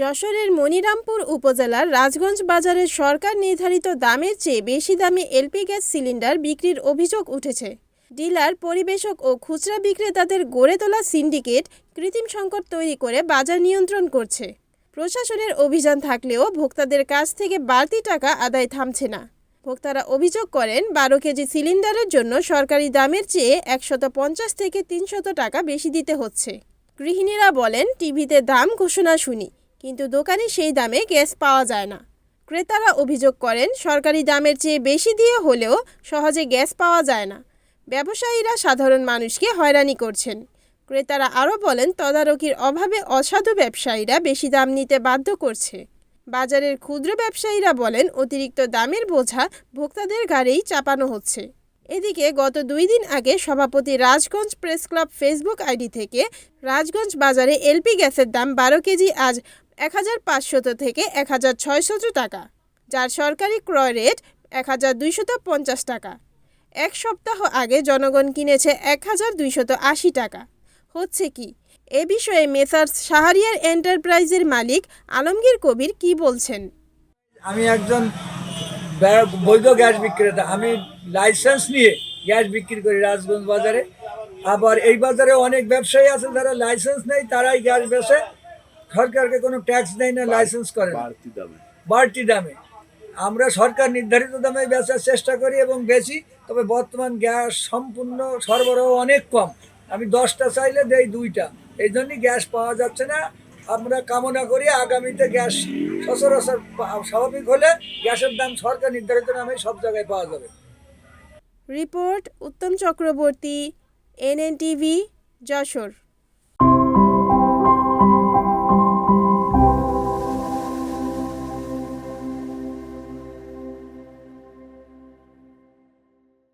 যশোরের মনিরামপুর উপজেলার রাজগঞ্জ বাজারে সরকার নির্ধারিত দামের চেয়ে বেশি দামে এলপি গ্যাস সিলিন্ডার বিক্রির অভিযোগ উঠেছে। ডিলার, পরিবেশক ও খুচরা বিক্রেতাদের গড়ে তোলা সিন্ডিকেট কৃত্রিম সংকট তৈরি করে বাজার নিয়ন্ত্রণ করছে। প্রশাসনের অভিযান থাকলেও ভোক্তাদের কাছ থেকে বাড়তি টাকা আদায় থামছে না। ভোক্তারা অভিযোগ করেন, 12 কেজি সিলিন্ডারের জন্য সরকারি দামের চেয়ে 150 থেকে 300 টাকা বেশি দিতে হচ্ছে। গৃহিণীরা বলেন, টিভিতে দাম ঘোষণা শুনি, কিন্তু দোকানে সেই দামে গ্যাস পাওয়া যায় না। ক্রেতারা অভিযোগ করেন, সরকারি দামের চেয়ে বেশি দিয়ে হলেও সহজে গ্যাস পাওয়া যায় না। ব্যবসায়ীরা সাধারণ মানুষকে হয়রানি করছেন। ক্রেতারা আরও বলেন, তদারকির অভাবে অসাধু ব্যবসায়ীরা বেশি দাম নিতে বাধ্য করছে। বাজারের ক্ষুদ্র ব্যবসায়ীরা বলেন, অতিরিক্ত দামের বোঝা ভোক্তাদের ঘাড়েই চাপানো হচ্ছে। এদিকে গত 2 দিন আগে সভাপতি Rajganj press club Facebook ID থেকে রাজগঞ্জ বাজারে এলপি গ্যাসের দাম 12 কেজি আজ 1500 থেকে 1600 টাকা, যার সরকারি ক্রয় রেট 1250 টাকা। এক সপ্তাহ আগে জনগণ কিনেছে 1280 টাকা। হচ্ছে কি? এ বিষয়ে মেসার্স শাহরিয়ার এন্টারপ্রাইজের মালিক আলমগীর কবির কি বলছেন? আমি একজন বৈধ গ্যাস বিক্রেতা। আমি লাইসেন্স নিয়ে গ্যাস বিক্রি করি রাজগঞ্জ বাজারে। আবার এই বাজারে অনেক ব্যবসায়ী আছে যারা লাইসেন্স নেই, তারাই গ্যাস বেচে, সরকারকে কোনো ট্যাক্স দেয় না, লাইসেন্স করে বাড়তি দামে। আমরা সরকার নির্ধারিত দামে বেচার চেষ্টা করি এবং বেচি, তবে বর্তমান গ্যাস সম্পূর্ণ সরবরাহ অনেক কম। আমি 10টা চাইলে দেই 2টা, এই জন্যই গ্যাস পাওয়া যাচ্ছে না। আমরা কামনা করি আগামীতে গ্যাস সচরাচর স্বাভাবিক হলে গ্যাসের দাম সরকার নির্ধারিত নামে সব জায়গায় পাওয়া যাবে। রিপোর্ট উত্তম চক্রবর্তী, NNTV, যশোর।